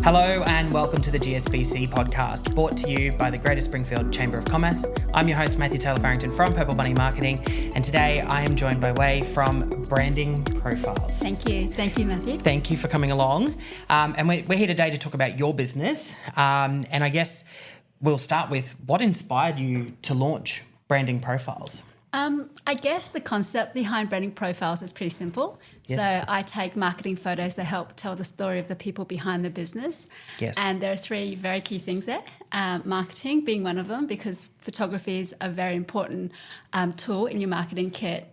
Hello and welcome to the GSBC podcast, brought to you by the Greater Springfield Chamber of Commerce. I'm your host, Matthew Taylor-Farrington from Purple Bunny Marketing, and today I am joined by Wei from Branding Profiles. Thank you, Matthew. Thank you for coming along. And we're here today to talk about your business. And I guess we'll start with what inspired you to launch Branding Profiles? I guess the concept behind Branding Profiles is pretty simple. Yes. So I take marketing photos that help tell the story of the people behind the business. Yes. And there are three very key things there. Marketing being one of them, because photography is a very important tool in your marketing kit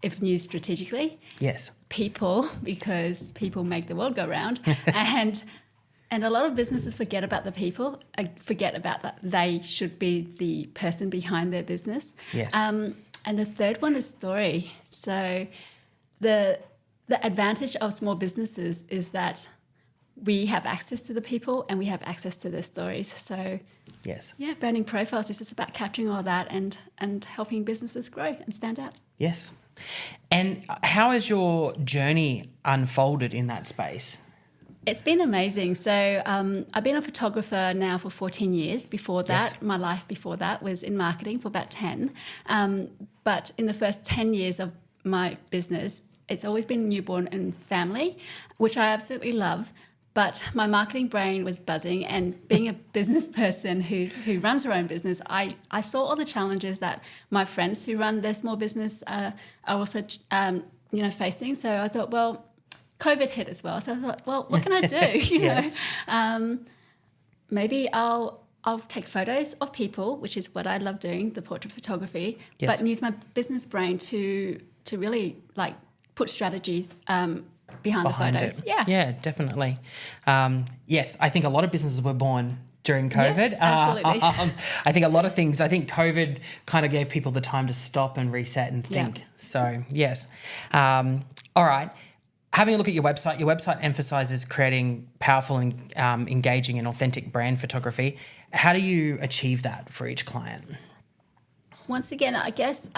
if used strategically. Yes. People, because people make the world go round. And a lot of businesses forget about the people, forget about that they should be the person behind their business. Yes. And the third one is story. So the advantage of small businesses is that we have access to the people and we have access to their stories. So Yes. yeah, Branding Profiles is just about capturing all that and helping businesses grow and stand out. Yes. And how has your journey unfolded in that space? It's been amazing. So I've been a photographer now for 14 years. Before that, Yes. my life before that was in marketing for about 10. But in the first 10 years of my business, it's always been newborn and family, which I absolutely love. But my marketing brain was buzzing, and being a business person who runs her own business, I saw all the challenges that my friends who run their small business are also facing. So I thought, well, COVID hit as well. So I thought, well, what can I do? Yes. Maybe I'll take photos of people, which is what I love doing, the portrait photography, Yes. but use my business brain to really like put strategy behind the photos. it. Yeah. Yeah, definitely. Yes, I think a lot of businesses were born during COVID. Yes, absolutely. I think a lot of things, I think COVID kind of gave people the time to stop and reset and think. Yeah. So, yes. All right. Having a look at your website emphasises creating powerful and engaging and authentic brand photography. How do you achieve that for each client? Once again, I guess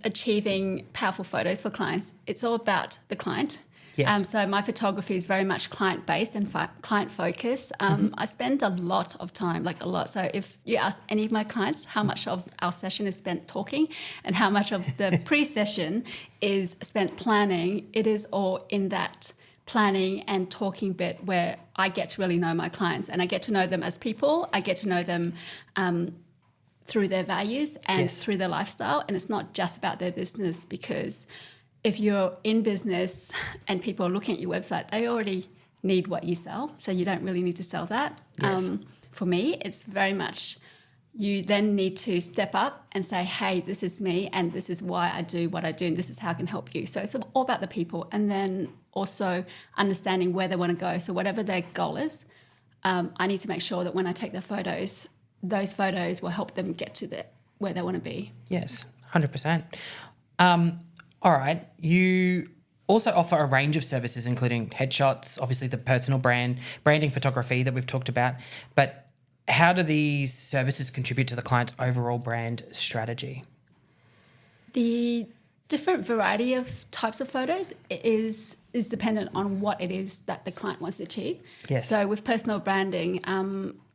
achieving powerful photos for clients, it's all about the client. Yes. So my photography is very much client-based and client-focused. I spend a lot of time, like a lot. So if you ask any of my clients how much of our session is spent talking and how much of the pre-session is spent planning, it is all in that planning and talking bit where I get to really know my clients, and I get to know them as people. I get to know them through their values and Yes. through their lifestyle. And it's not just about their business, because if you're in business and people are looking at your website, they already need what you sell. So you don't really need to sell that. Yes. For me, it's very much you then need to step up and say, hey, this is me and this is why I do what I do and this is how I can help you. So it's all about the people, and then also understanding where they want to go. So whatever their goal is, I need to make sure that when I take their photos, those photos will help them get to where they want to be. Yes, 100%. All right. You also offer a range of services, including headshots, obviously the personal branding photography that we've talked about. But how do these services contribute to the client's overall brand strategy? The different variety of types of photos is dependent on what it is that the client wants to achieve. Yes. So with personal branding,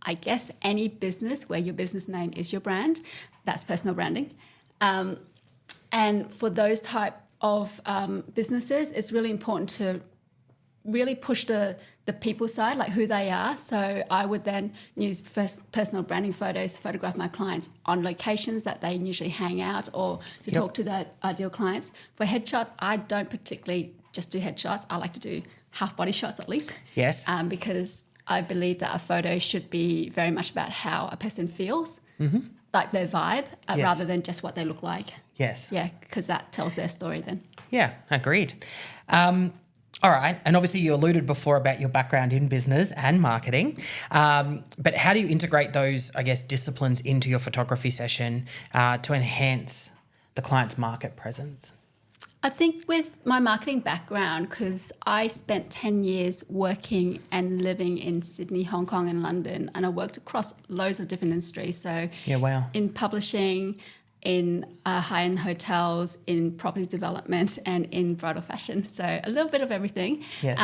I guess any business where your business name is your brand, that's personal branding. And for those type of businesses, it's really important to really push the people side, like who they are. So I would then use personal branding photos to photograph my clients on locations that they usually hang out, or to talk to their ideal clients. For headshots, I don't particularly just do headshots. I like to do half body shots at least. Yes. Because I believe that a photo should be very much about how a person feels, like their vibe, Yes. rather than just what they look like. Yes. Yeah, because that tells their story then. Yeah, agreed. All right. And obviously you alluded before about your background in business and marketing. But how do you integrate those, I guess, disciplines into your photography session to enhance the client's market presence? I think with my marketing background, because I spent 10 years working and living in Sydney, Hong Kong and London, and I worked across loads of different industries. So Yeah, wow. in publishing, in high-end hotels, in property development and in bridal fashion. So a little bit of everything. Yes.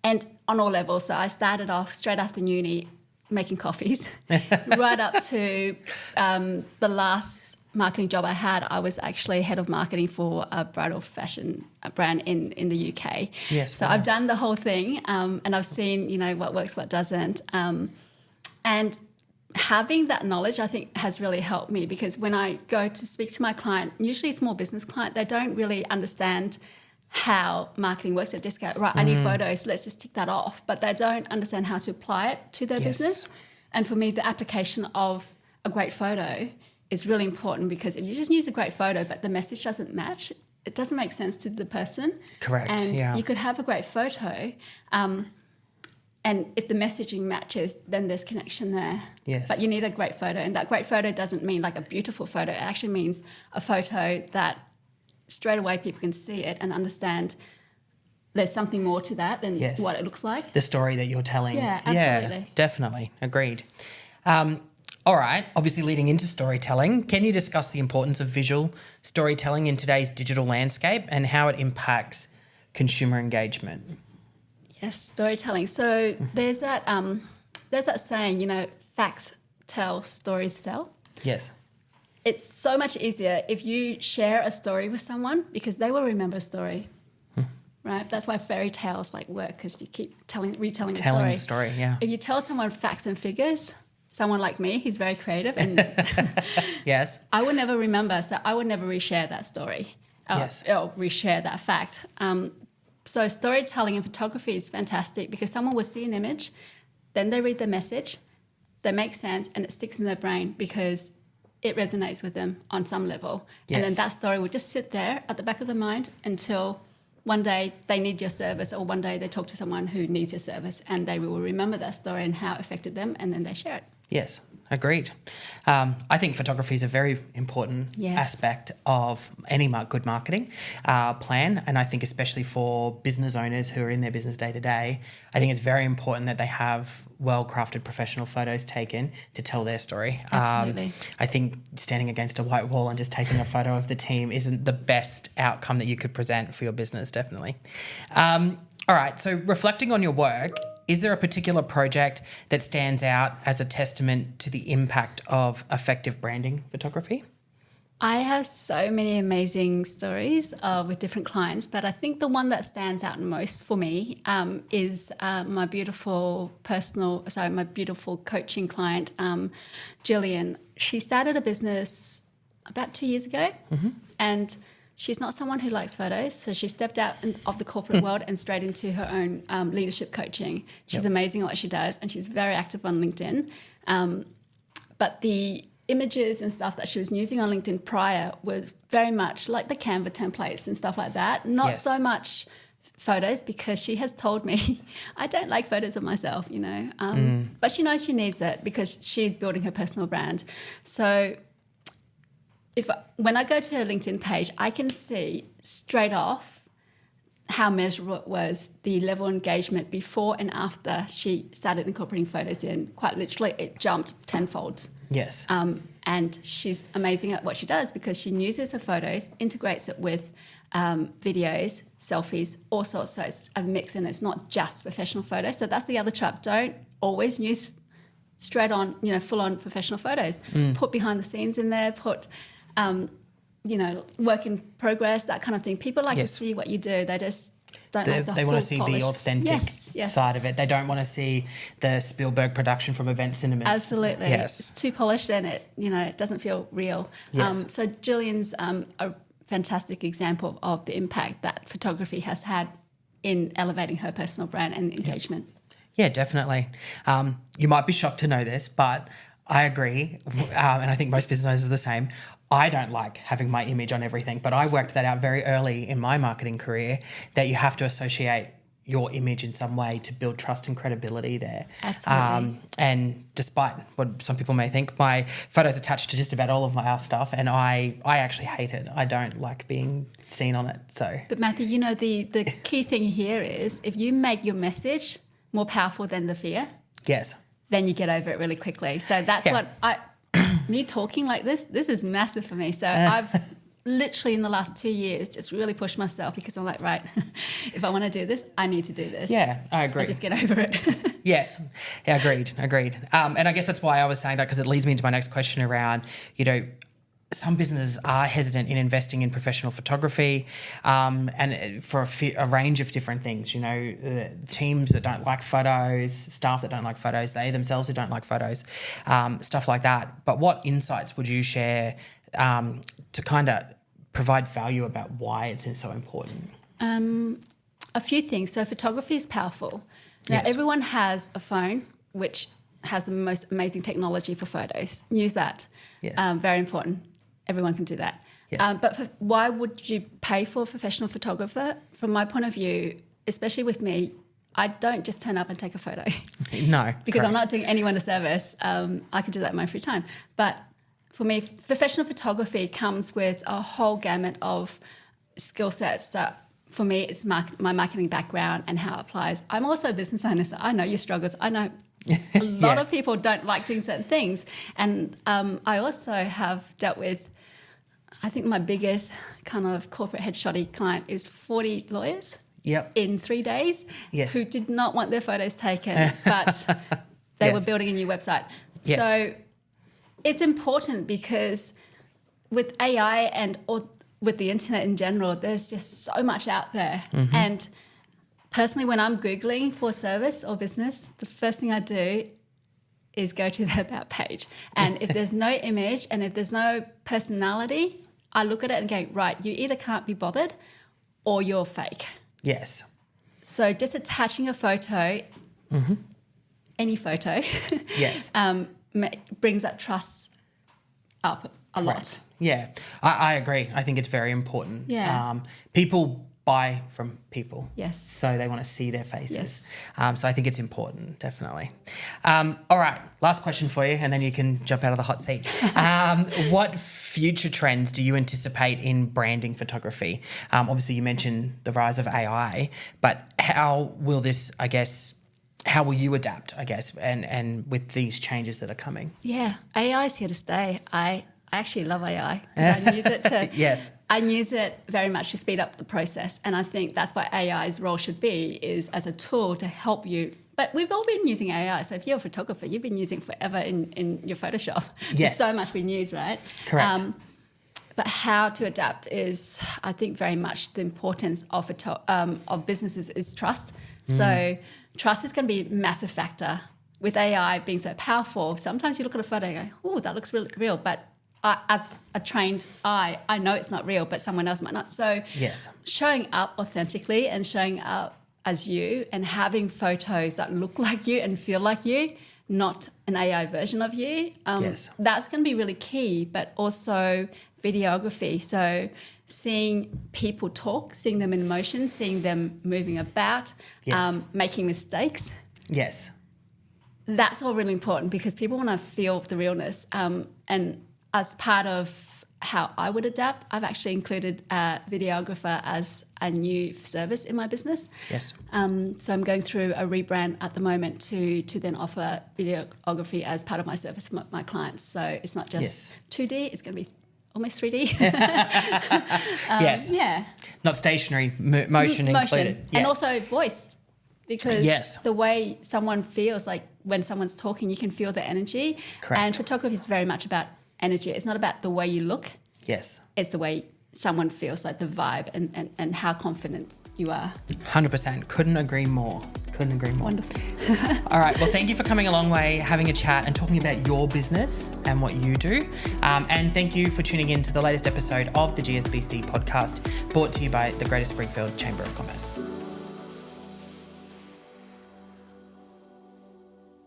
and on all levels. So I started off straight after uni making coffees, right up to the last marketing job I had. I was actually head of marketing for a bridal fashion brand in the UK. Yes, so wow. I've done the whole thing, and I've seen, you know, what works, what doesn't. And having that knowledge, I think, has really helped me, because when I go to speak to my client, usually a small business client, they don't really understand how marketing works. They just go, right, I need photos, let's just tick that off. But they don't understand how to apply it to their business. And for me, the application of a great photo is really important, because if you just use a great photo but the message doesn't match, it doesn't make sense to the person. Correct. And you could have a great photo, and if the messaging matches, then there's connection there. Yes. But you need a great photo, and that great photo doesn't mean like a beautiful photo. It actually means a photo that straight away people can see it and understand there's something more to that than what it looks like. The story that you're telling. Yeah, absolutely. Yeah, definitely. Agreed. All right. Obviously, leading into storytelling, can you discuss the importance of visual storytelling in today's digital landscape and how it impacts consumer engagement? Yes, storytelling. So there's that saying, you know, facts tell, stories sell. Yes. It's so much easier if you share a story with someone, because they will remember a story, right? That's why fairy tales like work, because you keep retelling the story. Telling the story, yeah. If you tell someone facts and figures, someone like me, he's very creative, and Yes. I would never remember, so I would never reshare that story or reshare that fact. So storytelling in photography is fantastic, because someone will see an image, then they read the message, they make sense, and it sticks in their brain because it resonates with them on some level. Yes. And then that story will just sit there at the back of the mind until one day they need your service, or one day they talk to someone who needs your service, and they will remember that story and how it affected them, and then they share it. Yes, agreed. I think photography is a very important aspect of any good marketing plan, and I think especially for business owners who are in their business day to day, I think it's very important that they have well-crafted professional photos taken to tell their story. Absolutely. I think standing against a white wall and just taking a photo of the team isn't the best outcome that you could present for your business, definitely. All right, so reflecting on your work, is there a particular project that stands out as a testament to the impact of effective branding photography? I have so many amazing stories with different clients, but I think the one that stands out most for me is my beautiful coaching client, Jillian. She started a business about 2 years ago, and she's not someone who likes photos, so she stepped out of the corporate world and straight into her own leadership coaching. She's amazing at what she does, and she's very active on LinkedIn. But the images and stuff that she was using on LinkedIn prior was very much like the Canva templates and stuff like that. Not so much photos, because she has told me I don't like photos of myself, you know. But she knows she needs it because she's building her personal brand. So when I go to her LinkedIn page, I can see straight off how measurable it was, the level of engagement before and after she started incorporating photos in. Quite literally, it jumped tenfold. Yes. And she's amazing at what she does, because she uses her photos, integrates it with videos, selfies, all sorts. So it's a mix, and it's not just professional photos. So that's the other trap. Don't always use straight on, you know, full on professional photos. Put behind the scenes in there, put you know, work in progress, that kind of thing. People like to see what you do. They just don't like the They full want to see polish. the authentic side of it. They don't want to see the Spielberg production from Event Cinemas. Absolutely. Yes. It's too polished, and it doesn't feel real. Yes. So Jillian's a fantastic example of the impact that photography has had in elevating her personal brand and engagement. Yeah, definitely. You might be shocked to know this, but I agree, and I think most business owners are the same. I don't like having my image on everything, but I worked that out very early in my marketing career, that you have to associate your image in some way to build trust and credibility there. Absolutely. And despite what some people may think, my photo's attached to just about all of my stuff, and I actually hate it. I don't like being seen on it. So, But Matthew, you know, the key thing here is if you make your message more powerful than the fear, yes, then you get over it really quickly. So that's what me talking like this is massive for me. So literally in the last 2 years just really pushed myself because I'm like, right, if I want to do this, I need to do this. Yeah, I agree. I just get over it. Yes, yeah, agreed. And I guess that's why I was saying that, because it leads me into my next question around, some businesses are hesitant in investing in professional photography, and for a range of different things. Teams that don't like photos, staff that don't like photos, they themselves who don't like photos, stuff like that. But what insights would you share to kind of provide value about why it's so important? A few things. So photography is powerful. Now, Yes. everyone has a phone which has the most amazing technology for photos. Use that. Yes. Very important. Everyone can do that. Yes. But why would you pay for a professional photographer? From my point of view, especially with me, I don't just turn up and take a photo. No. Because I'm correct. not doing anyone a service. I can do that in my free time. But for me, professional photography comes with a whole gamut of skill sets that, for me, it's my marketing background and how it applies. I'm also a business owner, so I know your struggles. I know a lot Yes. of people don't like doing certain things. And I also have dealt with, I think my biggest kind of corporate headshotty client is 40 lawyers Yep. in 3 days Yes. who did not want their photos taken, but they Yes. were building a new website. Yes. So it's important because with AI or with the internet in general, there's just so much out there. Mm-hmm. And personally, when I'm Googling for service or business, the first thing I do is go to the About page. And if there's no image and if there's no personality, I look at it and go, right, you either can't be bothered or you're fake. Yes. So just attaching a photo, any photo, Yes. brings that trust up a lot. Correct. Yeah, I agree. I think it's very important. Yeah. People buy from people. Yes. So they want to see their faces. Yes. So I think it's important, definitely. All right, last question for you, and then you can jump out of the hot seat. What future trends do you anticipate in branding photography? Obviously, you mentioned the rise of AI, but how will this, how will you adapt, and with these changes that are coming? Yeah, AI is here to stay. I actually love AI because I use it to. Yes. I use it very much to speed up the process, and I think that's what AI's role should be, is as a tool to help you. But we've all been using AI, so if you're a photographer, you've been using it forever in your Photoshop. Yes. There's so much we use, right? Correct. But how to adapt is, I think, very much the importance of businesses is trust. So trust is going to be a massive factor. With AI being so powerful, sometimes you look at a photo and go, oh, that looks really real. But as a trained eye, I know it's not real, but someone else might not. So Yes. showing up authentically and showing up as you and having photos that look like you and feel like you, not an AI version of you, Yes. that's going to be really key. But also videography. So seeing people talk, seeing them in motion, seeing them moving about, Yes. making mistakes. Yes. That's all really important because people want to feel the realness. And as part of how I would adapt, I've actually included a videographer as a new service in my business. Yes. So I'm going through a rebrand at the moment to then offer videography as part of my service for my clients. So it's not just Yes. 2D, it's going to be almost 3D. Yes. Yeah. Not stationary, motion included. Yes. And also voice. Because Yes. the way someone feels, like when someone's talking, you can feel the energy. Correct. And photography is very much about energy. It's not about the way you look. Yes. It's the way someone feels, like the vibe and how confident you are. 100%. Couldn't agree more. Wonderful. All right. Well, thank you for coming a long way, having a chat and talking about your business and what you do. And thank you for tuning in to the latest episode of the GSBC podcast, brought to you by the Greater Springfield Chamber of Commerce.